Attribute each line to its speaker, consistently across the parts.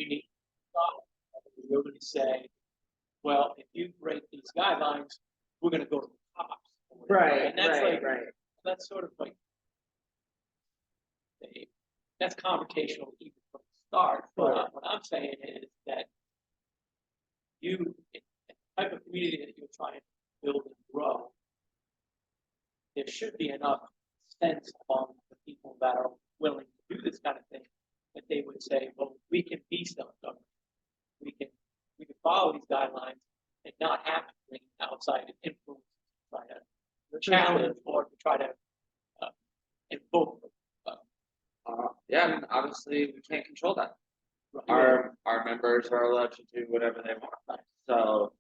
Speaker 1: you need to stop. You're going to say, well, if you break these guidelines, we're going to go to the cops.
Speaker 2: Right,
Speaker 1: And that's
Speaker 2: right,
Speaker 1: like,
Speaker 2: right.
Speaker 1: that's sort of like, that's confrontational even from the start. But what I'm saying is that the type of community that you're trying to build and grow, there should be enough sense among the people that are willing to do this kind of thing that they would say, well, we can be self-governed. We can follow these guidelines and not have to bring outside influence to try to challenge or to try to invoke.
Speaker 3: Yeah, I mean, obviously we can't control that.
Speaker 1: Right.
Speaker 3: Our members are allowed to do whatever they want. So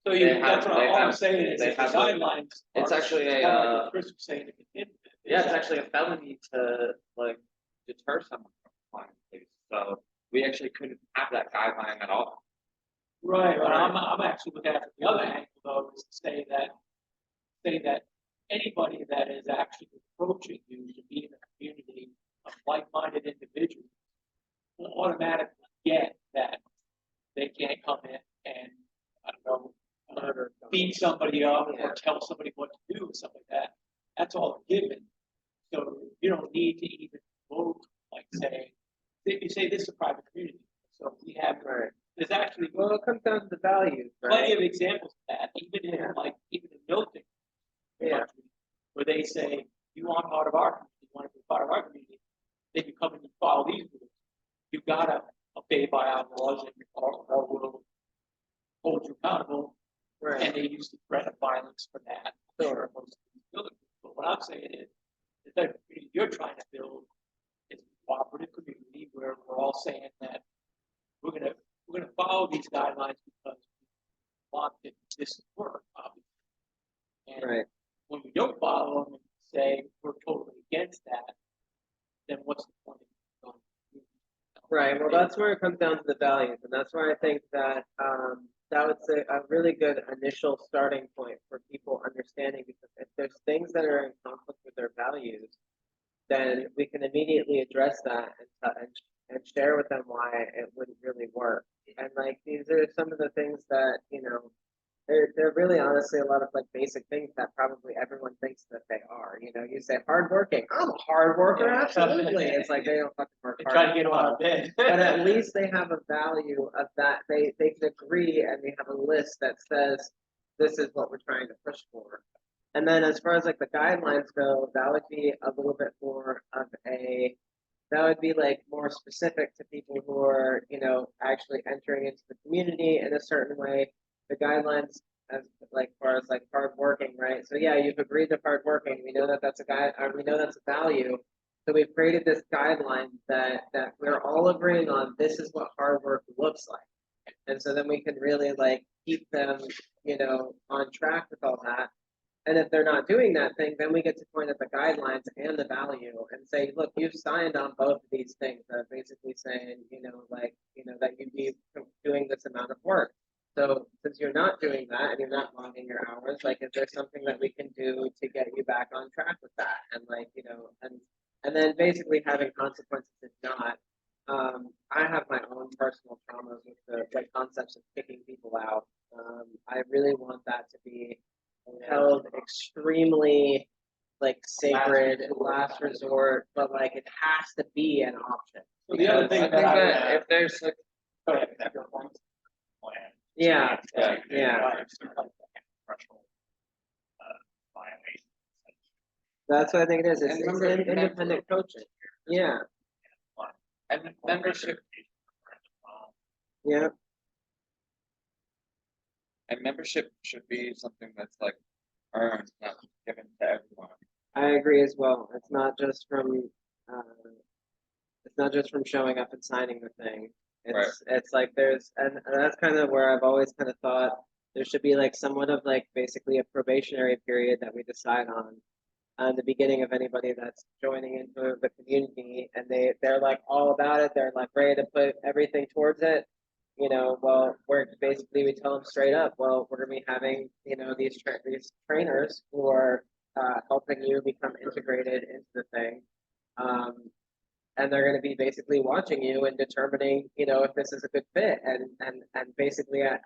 Speaker 1: So
Speaker 3: they
Speaker 1: that's
Speaker 3: have-
Speaker 1: what
Speaker 3: they
Speaker 1: all I'm
Speaker 3: have-
Speaker 1: saying is
Speaker 3: they
Speaker 1: that the
Speaker 3: have a-
Speaker 1: guidelines.
Speaker 3: it's
Speaker 1: are-
Speaker 3: actually a,
Speaker 1: kind of like Chris was saying at the beginning.
Speaker 3: yeah, it's actually a felony to like deter someone from applying police. So we actually couldn't have that guideline at all.
Speaker 1: Right, but I'm actually looking at it from the other angle though, is to say that anybody that is actually approaching you to be in a community of like-minded individuals will automatically get that they can't come in and, I don't know, beat somebody up or tell somebody what to do or something like that. That's all given. So you don't need to even vote, like say, if you say this is a private community, so we have, there's actually.
Speaker 2: Well, it comes down to the values,
Speaker 1: Plenty
Speaker 2: right?
Speaker 1: of examples of that, even in even in Milton,
Speaker 2: Yeah.
Speaker 1: where they say, you want part of our community, you want to be part of our community, then you come and you follow these rules. You gotta obey by our laws and or we'll hold you accountable.
Speaker 2: Right.
Speaker 1: And they use the threat of violence for that. Sure. Most of these buildings. But what I'm saying is, the type of community you're trying to build is a cooperative community where we're all saying that we're gonna follow these guidelines because we want this to work, obviously. And
Speaker 2: Right.
Speaker 1: when we don't follow them and say we're totally against that, then what's the point of going?
Speaker 2: Right. Well, that's where it comes down to the values, and that's where I think that that would say a really good initial starting point for people understanding. Because if there's things that are in conflict with their values, then we can immediately address that and share with them why it wouldn't really work. And like these are some of the things that they're really honestly a lot of like basic things that probably everyone thinks that they are. You say hardworking. I'm a hard worker, absolutely. It's like they don't fucking work hard.
Speaker 1: Try to get them out of bed.
Speaker 2: But at least they have a value of that. They can agree and they have a list that says this is what we're trying to push for. And then as far as like the guidelines go, that would be a little bit more of that would be like more specific to people who are, actually entering into the community in a certain way. The guidelines as like far as like hard working, right? So yeah, you've agreed to hard working. We know that that's we know that's a value. So we've created this guideline that we're all agreeing on. This is what hard work looks like, and so then we can really like keep them, on track with all that. And if they're not doing that thing, then we get to point at the guidelines and the value and say, look, you've signed on both of these things. Basically saying, that you'd be doing this amount of work. So since you're not doing that and you're not logging your hours, like, is there something that we can do to get you back on track with that? And like, and then basically having consequences if not. I have my own personal traumas with the concepts of kicking people out. I really want that to be held extremely like sacred, last resort, but like it has to be an option.
Speaker 1: So the other thing
Speaker 3: I think that if there's like,
Speaker 2: Yeah. That's what I think it is. It's independent coaching. Yeah.
Speaker 3: and membership
Speaker 2: Yeah.
Speaker 3: and membership should be something that's like earned, not given to everyone.
Speaker 2: I agree as well. It's not just from showing up and signing the thing. It's like and that's kind of where I've always kind of thought there should be like somewhat of like basically a probationary period that we decide on the beginning of anybody that's joining into the community, and they're like all about it. They're like ready to put everything towards it. Well, we tell them straight up, well, we're gonna be having these trainers who are helping you become integrated into the thing. and they're gonna be basically watching you and determining, you know, if this is a good fit, and basically at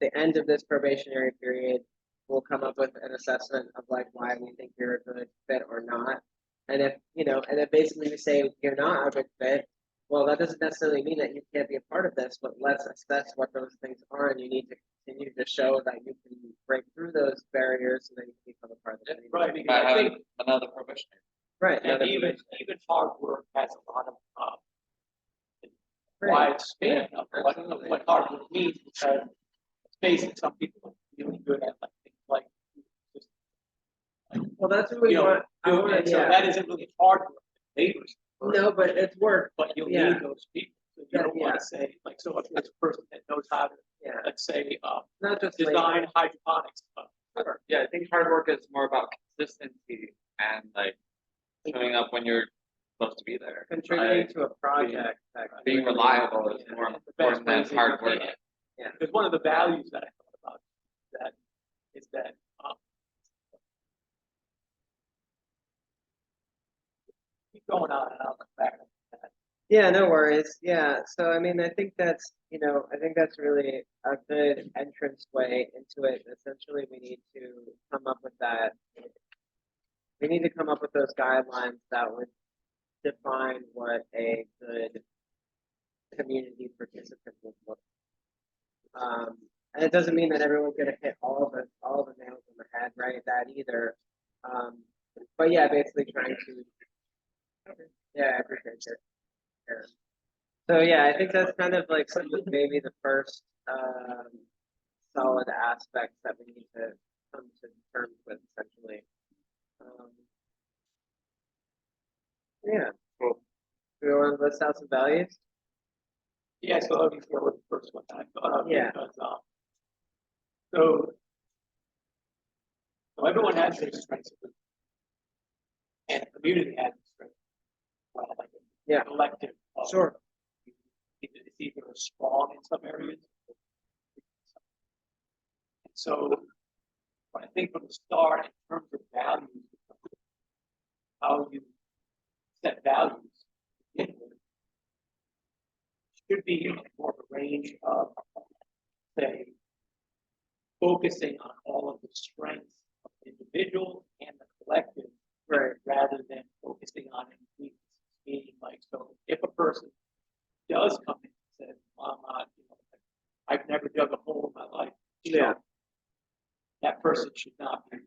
Speaker 2: the end of this probationary period, we'll come up with an assessment of like why we think you're a good fit or not. And if, you know, and if basically we say you're not a good fit, well, that doesn't necessarily mean that you can't be a part of this, but let's assess what those things are, and you need to continue to show that you can break through those barriers so that you can become a part of the community.
Speaker 1: Right, because
Speaker 3: By
Speaker 1: I
Speaker 3: having
Speaker 1: think,
Speaker 3: another probationary.
Speaker 2: Right.
Speaker 1: and
Speaker 2: another
Speaker 1: even,
Speaker 2: provision.
Speaker 1: even hard work has a lot of,
Speaker 2: Right.
Speaker 1: wide span of what hard work means, because it's basic, some people are really good at like things like just,
Speaker 2: Well, that's what we
Speaker 1: you know,
Speaker 2: want. I
Speaker 1: doing
Speaker 2: wanna,
Speaker 1: it, so
Speaker 2: yeah.
Speaker 1: that isn't really hard work, labors.
Speaker 2: No, but it's work.
Speaker 1: But you'll
Speaker 2: Yeah.
Speaker 1: need those people, so you don't
Speaker 2: Yeah.
Speaker 1: wanna say, like, so if there's a person that knows how to,
Speaker 2: Yeah.
Speaker 1: let's say,
Speaker 2: Not just
Speaker 1: design
Speaker 2: labor.
Speaker 1: hydroponics.
Speaker 3: Yeah, I think hard work is more about consistency and like showing up when you're supposed to be there.
Speaker 2: Contributing to a project. that
Speaker 3: Being
Speaker 2: really-
Speaker 3: reliable is
Speaker 2: Yeah.
Speaker 3: more
Speaker 1: the best
Speaker 3: important than
Speaker 1: ways that
Speaker 3: hard
Speaker 1: you
Speaker 3: work.
Speaker 1: can.
Speaker 2: Yeah.
Speaker 1: Because one of the values that I thought about that is that, keep going on and I'll come back. to that.
Speaker 2: Yeah, no worries. Yeah, so I mean, I think that's, you know, I think that's really a good entrance way into it. Essentially, we need to come up with that. We need to come up with those guidelines that would define what a good community participant would look. And it doesn't mean that everyone's gonna hit all the nails on the head, right? That either. But yeah, basically trying to. Yeah, I appreciate it. Yeah. So yeah, I think that's kind of like some of maybe the first solid aspects that we need to come to terms with essentially. Yeah.
Speaker 3: Cool.
Speaker 2: Do you want to list out some values?
Speaker 1: Yeah, so let me start with the first one that I thought of.
Speaker 2: Yeah.
Speaker 1: Because, so, so everyone has their strengths. And the community has its strengths. Well, like a
Speaker 2: Yeah.
Speaker 1: collective.
Speaker 2: Sure.
Speaker 1: It's either strong in some areas. And so, when I think from the start, in terms of values, how you set values, to begin with, should be more of a range of, say, focusing on all of the strengths of the individual and the collective,
Speaker 2: Right.
Speaker 1: rather than focusing on weaknesses. Meaning, like, so if a person does come in and says, well, I'm not, you know, I've never dug a hole in my life. you know,
Speaker 2: Yeah.
Speaker 1: That person should not be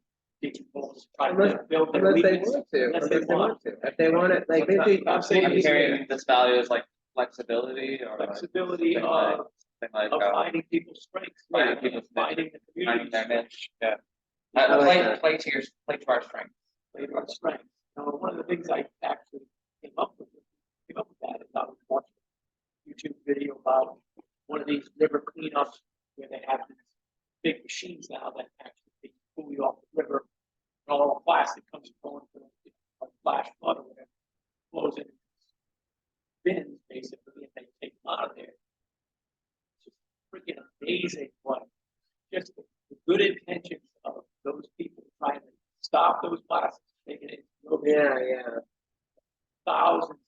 Speaker 1: digging holes, trying
Speaker 2: Unless-
Speaker 1: to build their
Speaker 2: Unless they
Speaker 1: weaknesses.
Speaker 2: want to.
Speaker 1: Unless
Speaker 2: Unless
Speaker 1: they want
Speaker 2: to. If they want it, like
Speaker 3: What's
Speaker 2: maybe.
Speaker 1: I'm saying
Speaker 3: I'm
Speaker 1: maybe-
Speaker 3: hearing this value is like flexibility or like
Speaker 1: Flexibility
Speaker 3: something like-
Speaker 1: of
Speaker 3: something like
Speaker 1: finding people's strengths,
Speaker 3: finding
Speaker 1: yeah,
Speaker 3: people's
Speaker 1: finding the
Speaker 3: finding
Speaker 1: community's
Speaker 3: their
Speaker 1: strengths,
Speaker 3: niche. Yeah.
Speaker 2: I like
Speaker 3: Play
Speaker 2: that.
Speaker 3: play to your play to our strengths.
Speaker 1: later on strengths. One of the things I actually came up with that is I was watching a YouTube video about one of these river cleanups where they have these big machines now that actually pull you off the river, and all the plastic comes flowing through, like flash flood or whatever, flows in bins basically, and they take them out of there. It's just freaking amazing what just the good intentions of those people trying to stop those plastics, making it
Speaker 2: Yeah.
Speaker 1: thousands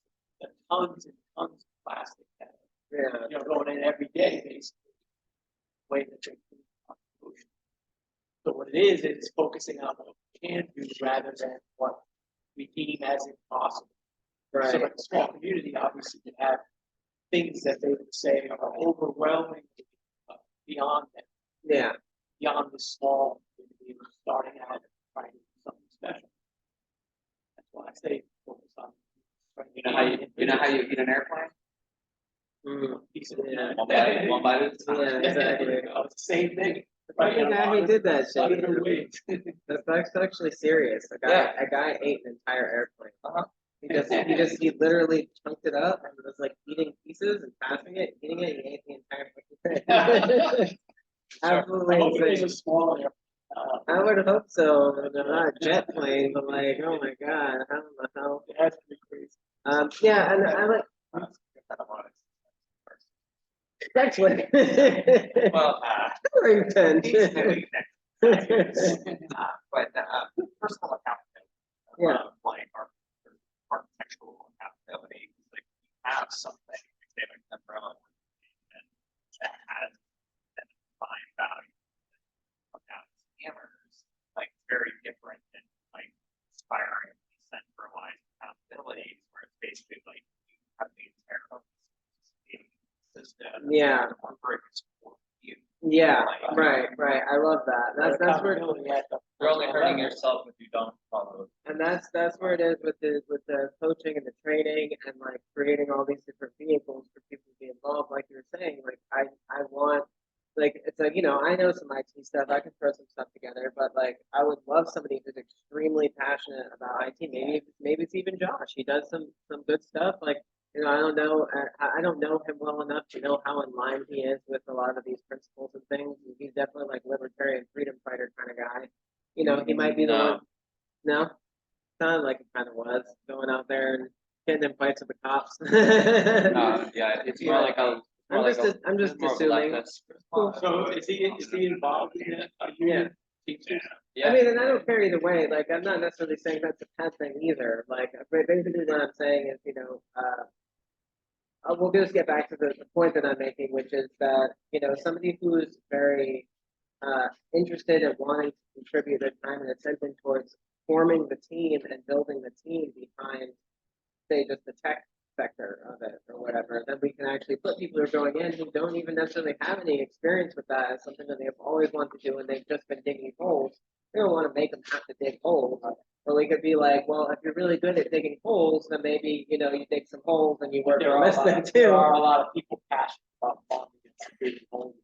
Speaker 1: and tons of plastic that
Speaker 2: Yeah.
Speaker 1: you know going in every day basically. The way that they clean up the ocean. So what it is focusing on what we can do rather than what we deem as impossible. So
Speaker 2: Right.
Speaker 1: like a small community, obviously, you have things that they would say are overwhelming beyond them,
Speaker 2: Yeah.
Speaker 1: beyond the small community of starting out and trying to do something special. That's why I say focus on.
Speaker 3: You know how you eat an airplane?
Speaker 1: Piece of
Speaker 2: Yeah.
Speaker 3: One bite at a time.
Speaker 2: Yeah, exactly.
Speaker 1: It's the same thing.
Speaker 2: I think I who did that shit.
Speaker 1: Other ways.
Speaker 2: That's actually serious. A guy ate an entire airplane.
Speaker 3: Uh-huh.
Speaker 2: He literally chunked it up and was like eating pieces and passing it, eating it, and he ate the entire fucking thing. Absolutely
Speaker 1: Hopefully it's a
Speaker 2: insane.
Speaker 1: small airplane.
Speaker 2: I would hope so. Not a jet plane, but like, oh my god, how the hell?
Speaker 1: It has to be crazy.
Speaker 2: Yeah, and I like actually.
Speaker 3: Well,
Speaker 2: Harrington.
Speaker 3: but personal accountability.
Speaker 2: Yeah.
Speaker 3: Like architectural accountability. Like
Speaker 4: have something, say like an umbrella, and that has that defined value. Now, scammers, like very different than like aspiring decentralized accountabilities, where it's basically like you have the entire system.
Speaker 2: Yeah.
Speaker 4: Or works for you.
Speaker 2: Yeah, right, I love that. That's where,
Speaker 1: Accountability at the-
Speaker 3: You're only hurting yourself if you don't follow.
Speaker 2: and that's where it is with the coaching and the training and like creating all these different vehicles for people to be involved. Like you were saying, like I want, like it's like, I know some IT stuff, I can throw some stuff together, but like I would love somebody who's extremely passionate about IT. Maybe it's even Josh. He does some good stuff. Like, I don't know. I don't know him well enough to know how in line he is with a lot of these principles and things. He's definitely like libertarian freedom fighter kind of guy. He might be the
Speaker 3: No.
Speaker 2: one. No, sounded like it kind of was going out there and getting in fights with the cops.
Speaker 3: Yeah, it's more like a.
Speaker 2: I'm just
Speaker 3: more of a
Speaker 2: assuming.
Speaker 3: leftist.
Speaker 1: So is he involved in it?
Speaker 2: Yeah.
Speaker 1: Teachers?
Speaker 3: Yeah.
Speaker 2: I mean, and I don't care either way. Like, I'm not necessarily saying that's a bad thing either. Like, basically, what I'm saying is, we'll just get back to the point that I'm making, which is that somebody who's very interested in wanting to contribute their time and attention towards forming the team and building the team behind, say, just the tech sector of it or whatever, then we can actually put people who are going in who don't even necessarily have any experience with that as something that they've always wanted to do and they've just been digging holes. We don't want to make them have to dig holes. But we could be like, well, if you're really good at digging holes, then maybe, you dig some holes and you work
Speaker 1: There
Speaker 2: on
Speaker 1: are,
Speaker 2: this thing
Speaker 1: there
Speaker 2: too.
Speaker 1: are a lot of people passionate about farming and creating homes.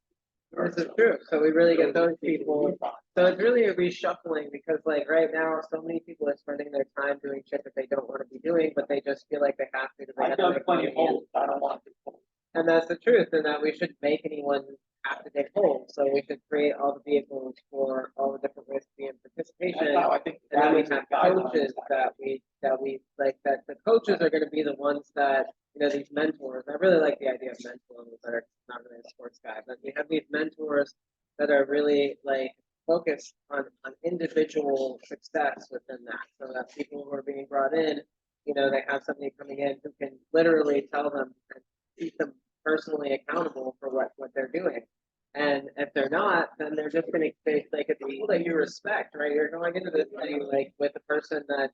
Speaker 2: This is true. So we really get those people. So it's really a reshuffling because like right now, so many people are spending their time doing shit that they don't want to be doing, but they just feel like they have to. They
Speaker 1: I've
Speaker 2: have to
Speaker 1: done
Speaker 2: make
Speaker 1: plenty of
Speaker 2: money.
Speaker 1: homes, I don't want to.
Speaker 2: And that's the truth, and that we shouldn't make anyone have to dig holes. So we should create all the vehicles for all the different ways to be in participation.
Speaker 1: That's how I think.
Speaker 2: And then we
Speaker 1: that is
Speaker 2: have
Speaker 1: the
Speaker 2: coaches
Speaker 1: guidelines.
Speaker 2: that we like, that the coaches are gonna be the ones that, these mentors. I really like the idea of mentors that are not really a sports guy, but we have these mentors that are really like focused on individual success within that. So that people who are being brought in, they have somebody coming in who can literally tell them and keep them personally accountable for what they're doing. And if they're not, then they're just going to face like it's people that you respect, right? You're going into this thing like with a person that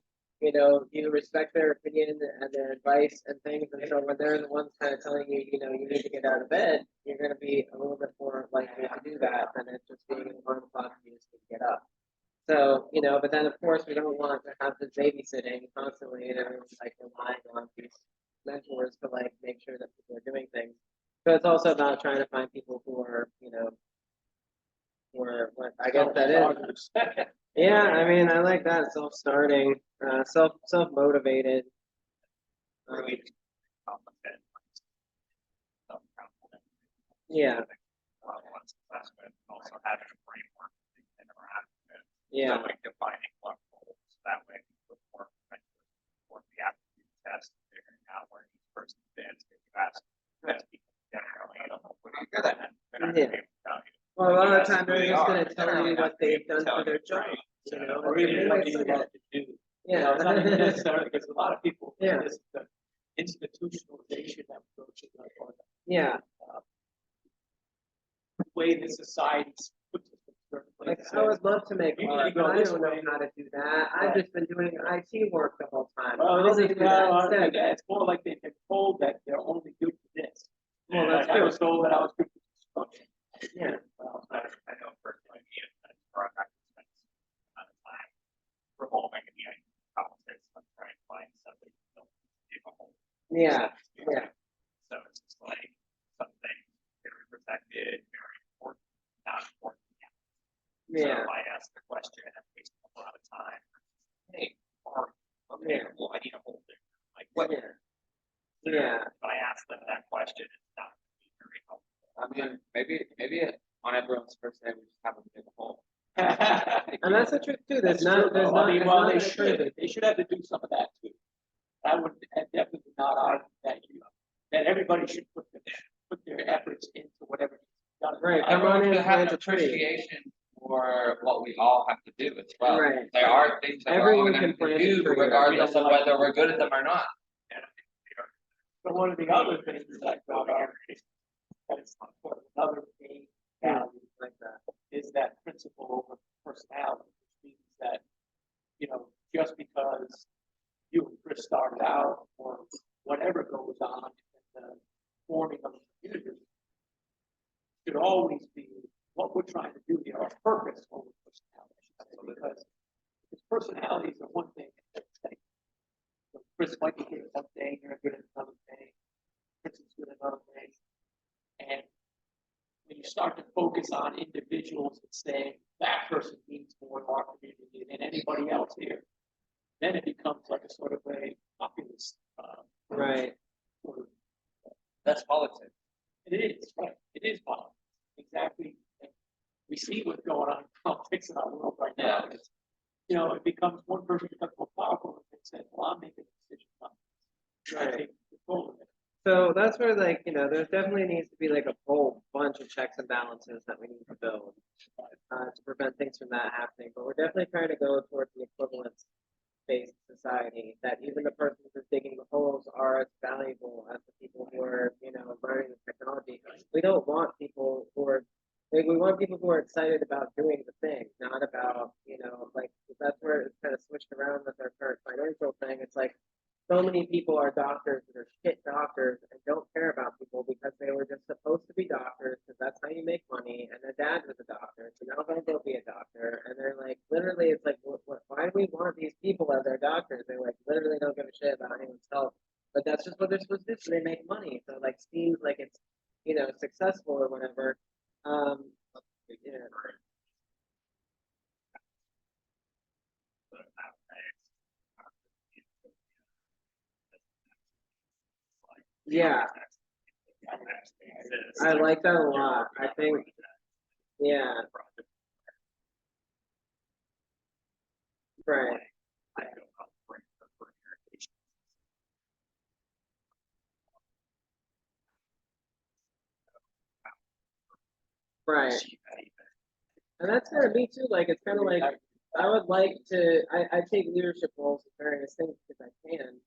Speaker 2: you respect their opinion and their advice and things. And so when they're the ones kind of telling you, you need to get out of bed, you're going to be a little bit more likely to do that than it just being an alarm clock and you just need to get up. So, but then of course we don't want to have this babysitting constantly and everyone's like relying on these mentors to like make sure that people are doing things. So it's also about trying to find people who are, what I guess that is. Yeah, I mean, I like that self-starting, self-motivated.
Speaker 4: Really competent. Self-confident.
Speaker 2: Yeah,
Speaker 4: One's assessment, also having a framework to interact with.
Speaker 2: yeah,
Speaker 4: So like defining what goals, that way we put more for the aptitude test, figuring out where each person fits, if you ask people generally, what do you good at? They're not gonna be able to tell you.
Speaker 2: well, a lot of the
Speaker 4: That's
Speaker 2: time
Speaker 4: who
Speaker 2: they're
Speaker 4: they
Speaker 2: just
Speaker 4: are.
Speaker 2: gonna
Speaker 4: They're
Speaker 2: tell
Speaker 4: really
Speaker 2: you
Speaker 4: not
Speaker 2: what they've
Speaker 4: gonna
Speaker 2: done
Speaker 4: tell
Speaker 2: for their
Speaker 4: you,
Speaker 2: job,
Speaker 4: right?
Speaker 1: Or even what you love to do.
Speaker 2: Yeah.
Speaker 1: It's not even necessarily, because a lot of people,
Speaker 2: Yeah.
Speaker 1: this, the institutionalization that approaches that, or
Speaker 2: Yeah,
Speaker 1: the way the society's put us in certain
Speaker 2: like
Speaker 1: places.
Speaker 2: I would love to make
Speaker 1: You
Speaker 2: art,
Speaker 1: need to go
Speaker 2: but I
Speaker 1: this
Speaker 2: don't know
Speaker 1: way.
Speaker 2: how to do that. I've just been doing IT work the whole time.
Speaker 1: Well,
Speaker 2: I'll
Speaker 1: this
Speaker 2: just
Speaker 1: is,
Speaker 2: do that
Speaker 1: well,
Speaker 2: instead.
Speaker 1: it's more like they've been told that they're only good for this.
Speaker 2: Well, that's
Speaker 1: Like I
Speaker 2: true.
Speaker 1: was told that I was good for construction.
Speaker 2: Yeah.
Speaker 1: Well,
Speaker 4: I know personally, me and for I spent a lot of time revolving in the politics, I'm trying to find something that don't give a whole.
Speaker 2: Yeah, yeah.
Speaker 4: So it's just like something very protected, very important, not important.
Speaker 2: Yeah,
Speaker 4: So I asked the question and I'm wasting a lot of time. Hey, or, okay,
Speaker 2: Yeah.
Speaker 4: well, I need a whole thing. Like what?
Speaker 2: yeah, yeah.
Speaker 4: If I ask them that question, it's not very helpful.
Speaker 3: I mean, maybe on everyone's first day, we just have a big hole.
Speaker 2: And that's the truth too. There's
Speaker 1: That's
Speaker 2: not,
Speaker 1: true,
Speaker 2: there's
Speaker 1: though.
Speaker 2: not,
Speaker 1: I mean,
Speaker 2: it's
Speaker 1: well,
Speaker 2: not
Speaker 1: they
Speaker 2: that
Speaker 1: should,
Speaker 2: crazy.
Speaker 1: they should have to do some of that too. I would definitely not argue that everybody should put their efforts into whatever. needs to be done.
Speaker 2: Right,
Speaker 3: I
Speaker 2: come on
Speaker 3: want
Speaker 2: in
Speaker 3: to
Speaker 2: and
Speaker 3: have an
Speaker 2: plant a tree.
Speaker 3: appreciation for what we all have to do as well.
Speaker 2: Right.
Speaker 3: There are things that we're all
Speaker 2: Everyone
Speaker 3: gonna
Speaker 2: can plant a
Speaker 3: do
Speaker 2: tree.
Speaker 3: regardless of whether we're good at them or not.
Speaker 1: So one of the other things that I brought up, that is sort of another main value
Speaker 2: Like that.
Speaker 1: is that principle of personality, which means that, just because you and Chris started out, or whatever goes on in the forming of the community, should always be what we're trying to do here, our purpose over personality. Because personalities are one thing. So Chris might be good at one thing, you're good at another thing, Chris is good at another thing. And when you start to focus on individuals and say that person means more to our community than anybody else here, then it becomes like a sort of a populist.
Speaker 2: Right.
Speaker 1: Sort of,
Speaker 3: That's politics.
Speaker 1: it is, right? It is politics. Exactly. And we see what's going on in politics in our world right now.
Speaker 3: Yeah.
Speaker 1: It's, it becomes one person becomes more powerful and says, well, I'm making a decision on this. I
Speaker 2: Right.
Speaker 1: take control of it.
Speaker 2: So that's where there definitely needs to be like a whole bunch of checks and balances that we need to build to prevent things from that happening. But we're definitely trying to go towards an equivalence-based society that even the persons who are digging the holes are as valuable as the people who are, learning the technology. We don't want people who are we want people who are excited about doing the thing, not about, that's where it's kind of switched around with our current financial thing. It's like so many people are doctors that are shit doctors and don't care about people because they were just supposed to be doctors because that's how you make money. And their dad was a doctor, so now they'll go be a doctor. And they're like, literally, it's like, why do we want these people as our doctors? They like literally don't give a shit about anyone's health. But that's just what they're supposed to do. So they make money. So like seems like it's successful or whatever. Yeah. Yeah, I like that a lot. I think, yeah, right, right. And that's kind of me too. Like, it's kind of like I would like to. I take leadership roles in various things because I can,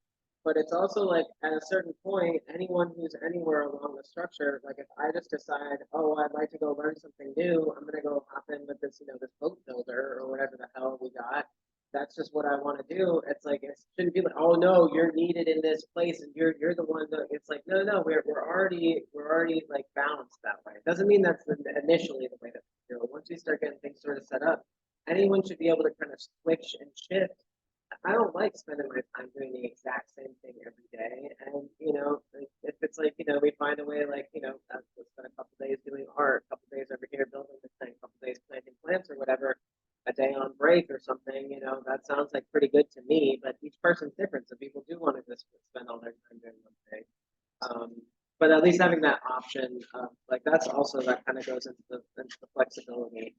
Speaker 2: but it's also like at a certain point, anyone who's anywhere along the structure, like if I just decide, oh, I'd like to go learn something new, I'm gonna go hop in with this, this boat builder or whatever the hell we got. That's just what I want to do. It's like it shouldn't be like, oh no, you're needed in this place and you're the one that it's like, no, we're already like balanced that way. It doesn't mean that's initially the way that we do it. Once we start getting things sort of set up, anyone should be able to kind of switch and shift. I don't like spending my time doing the exact same thing every day. And, if it's like, we find a way like, we'll spend a couple days doing art, a couple days over here building this thing, a couple days planting plants or whatever, a day on break or something, that sounds like pretty good to me, but each person's different. So people do want to just spend all their time doing one thing. But at least having that option, like that's also that kind of goes into the flexibility.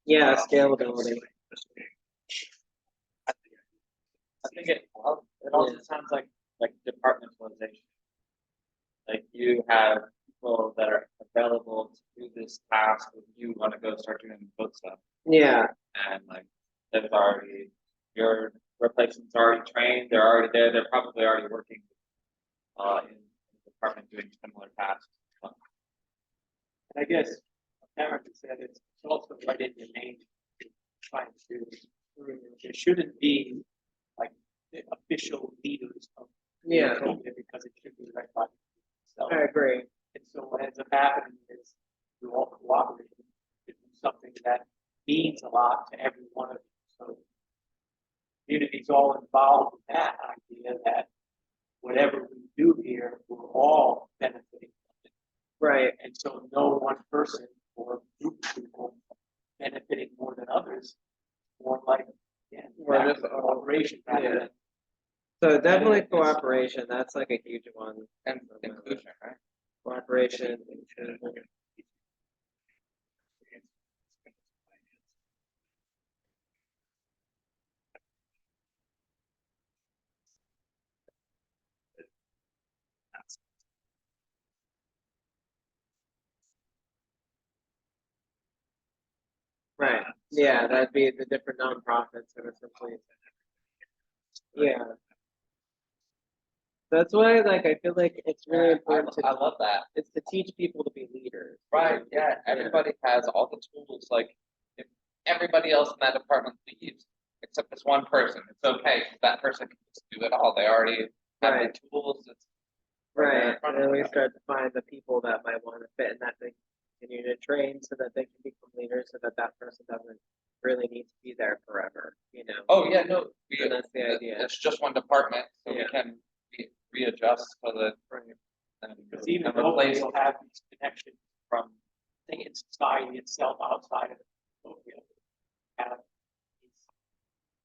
Speaker 2: Yeah, scalability.
Speaker 3: I think it also sounds like departmentalization. Like you have people that are available to do this task if you want to go start doing boat stuff.
Speaker 2: Yeah,
Speaker 3: And like there's already your replacement's already trained, they're already there, they're probably already working in the department doing similar tasks.
Speaker 1: And I guess Karen said it's also right in your name, trying to, there shouldn't be like the official leaders of
Speaker 2: yeah,
Speaker 1: because it should be right by itself.
Speaker 2: I agree.
Speaker 1: And so what ends up happening is you all cooperate to do something that means a lot to every one of you. So community's all involved in that idea that whatever we do here, we're all benefiting from it.
Speaker 2: Right.
Speaker 1: And so no one person or group of people benefiting more than others, more like
Speaker 2: We're just all-
Speaker 1: cooperation rather
Speaker 2: yeah.
Speaker 1: than
Speaker 2: So definitely cooperation. That's like a huge one.
Speaker 3: And inclusion, right?
Speaker 2: Cooperation, inclusion. Right. Yeah, that'd be the different nonprofits and essentially. Yeah. That's why, like, I feel like it's really important
Speaker 3: I
Speaker 2: to,
Speaker 3: love that.
Speaker 2: it's to teach people to be leaders.
Speaker 3: Right, yeah, everybody has all the tools, like, if everybody else in that department leaves, except this one person, it's okay, 'cause that person can just do it all, they already have
Speaker 2: Right.
Speaker 3: the tools, it's.
Speaker 2: Right, and then we start to find the people that might want to fit in that they continue to train so that they can become leaders, so that that person doesn't really need to be there forever, you know?
Speaker 3: Oh, yeah, no,
Speaker 2: And that's the idea.
Speaker 3: it's just one department, so we
Speaker 2: Yeah.
Speaker 3: can readjust so that.
Speaker 2: Right.
Speaker 1: Because even
Speaker 3: and
Speaker 1: though
Speaker 3: replace-
Speaker 1: you'll have these connections from, I think, in society itself outside of Utopia, have these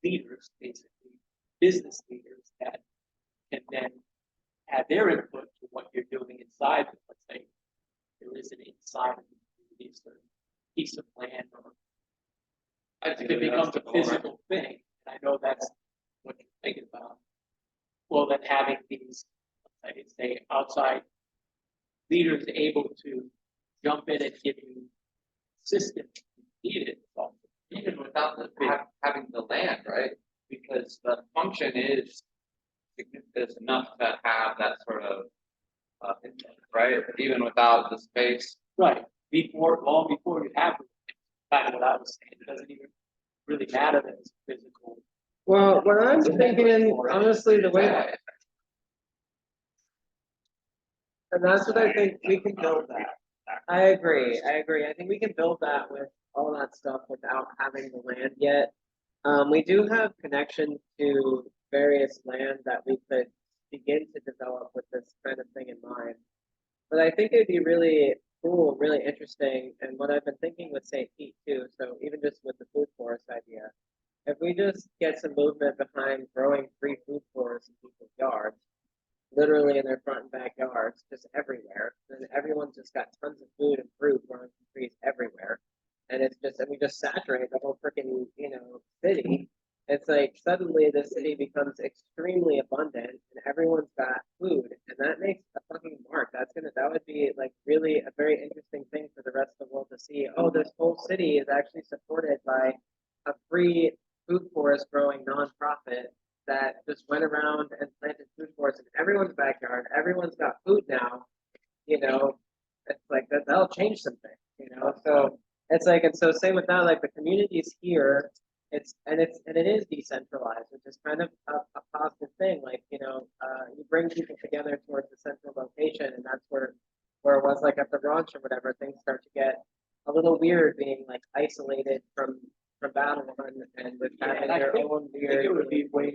Speaker 1: leaders, basically, business leaders that can then add their input to what you're doing inside, of, let's say, there is an inside of the community, certain piece of land or it becomes a physical thing. And I know that's what you're thinking about. Well, then having these, let's say, outside leaders able to jump in and give you assistance if you need it.
Speaker 3: Even without having the land, right? Because the function is enough to have that sort of, right? Even without the space.
Speaker 1: Right, long before you have it, kind of what I was saying, it doesn't even really matter that it's physical.
Speaker 2: Well, what I'm thinking, honestly, the way, and that's what I think we can build that. I agree, I think we can build that with all that stuff without having the land yet. We do have connection to various land that we could begin to develop with this kind of thing in mind. But I think it'd be really cool, really interesting, and what I've been thinking with St. Pete too, so even just with the food forest idea, if we just get some movement behind growing free food forests in people's yards, literally in their front and backyards, just everywhere, and everyone's just got tons of food and fruit growing from trees everywhere, and it's just, and we just saturate the whole freaking, city. It's like suddenly the city becomes extremely abundant and everyone's got food, and that makes a fucking mark. That would be like really a very interesting thing for the rest of the world to see. Oh, this whole city is actually supported by a free food forest growing nonprofit that just went around and planted food forests in everyone's backyard. Everyone's got food now, it's like that'll change something, So it's like, and so same with that, like the communities here, it is decentralized, which is kind of a positive thing. Like, you bring people together towards a central location, and that's where it was like at the ranch or whatever, things start to get a little weird being like isolated from Babylon and with
Speaker 1: Yeah,
Speaker 2: having
Speaker 1: and I
Speaker 2: their
Speaker 1: think-
Speaker 2: own
Speaker 1: I think
Speaker 2: weird.
Speaker 1: it would be way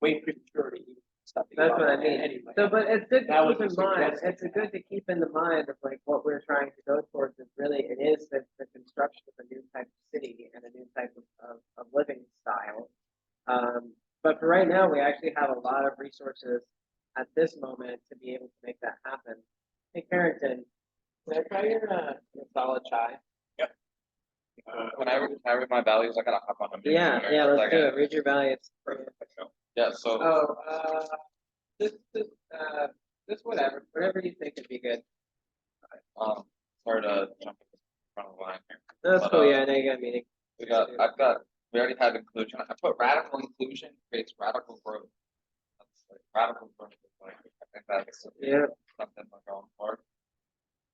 Speaker 1: premature to even start thinking
Speaker 2: That's
Speaker 1: about
Speaker 2: what I
Speaker 1: that
Speaker 2: mean.
Speaker 1: anyway.
Speaker 2: So, but it's good
Speaker 1: That
Speaker 2: to
Speaker 1: was
Speaker 2: keep in
Speaker 1: the
Speaker 2: mind,
Speaker 1: suggestion.
Speaker 2: it's good to keep in the mind of like what we're trying to go towards is really, it is the construction of a new type of city and a new type of living style. But for right now, we actually have a lot of resources at this moment to be able to make that happen. Hey, Carrington, can I try your solid chai?
Speaker 3: When I read my values, I gotta hop on a meeting.
Speaker 2: Yeah,
Speaker 3: here
Speaker 2: yeah,
Speaker 3: in a
Speaker 2: let's do
Speaker 3: second.
Speaker 2: it. Read your values.
Speaker 3: Yeah, so,
Speaker 2: Oh, just whatever you think would be good.
Speaker 3: sorry to jump in front of the line here.
Speaker 2: That's
Speaker 3: But,
Speaker 2: cool, yeah, I know you got a meeting.
Speaker 3: We already have inclusion. I put radical inclusion creates radical growth. That's like radical growth. I think that's
Speaker 2: Yeah.
Speaker 3: something we're going for.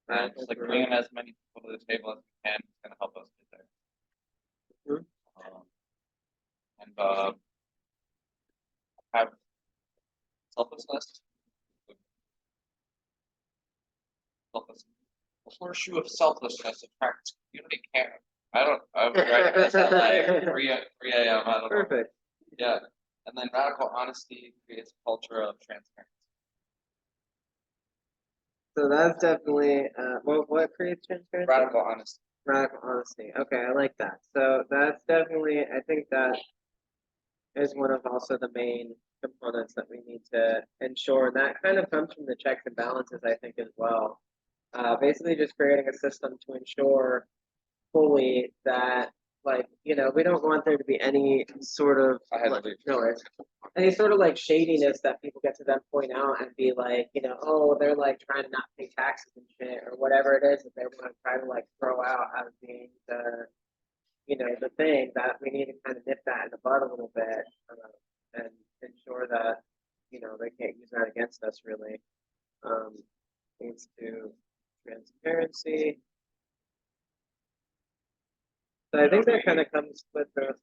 Speaker 3: And
Speaker 2: Radical
Speaker 3: just like
Speaker 2: growth.
Speaker 3: bringing as many people to the table as we can is gonna help us get there.
Speaker 2: Mhm.
Speaker 3: And have selflessness. The horseshoe of selflessness attracts community care. I'm writing this at like 3 a.m. I don't know.
Speaker 2: Perfect.
Speaker 3: Yeah, and then radical honesty creates a culture of transparency.
Speaker 2: So that's definitely, what creates transparency?
Speaker 3: Radical honesty.
Speaker 2: Radical honesty. Okay, I like that. So that's definitely, I think that is one of also the main components that we need to ensure. And that kind of comes from the checks and balances, I think, as well. Basically just creating a system to ensure fully that, like, we don't want there to be any sort of,
Speaker 3: I had to
Speaker 2: like,
Speaker 3: leave.
Speaker 2: no worries. Any sort of like shadiness that people get to then point out and be like, oh, they're like trying to not pay taxes and shit or whatever it is that they want to try to like throw out as being the thing that we need to kind of nip that in the bud a little bit and ensure that you know, they can't use that against us really. Leads to transparency. So I think that kind of comes with the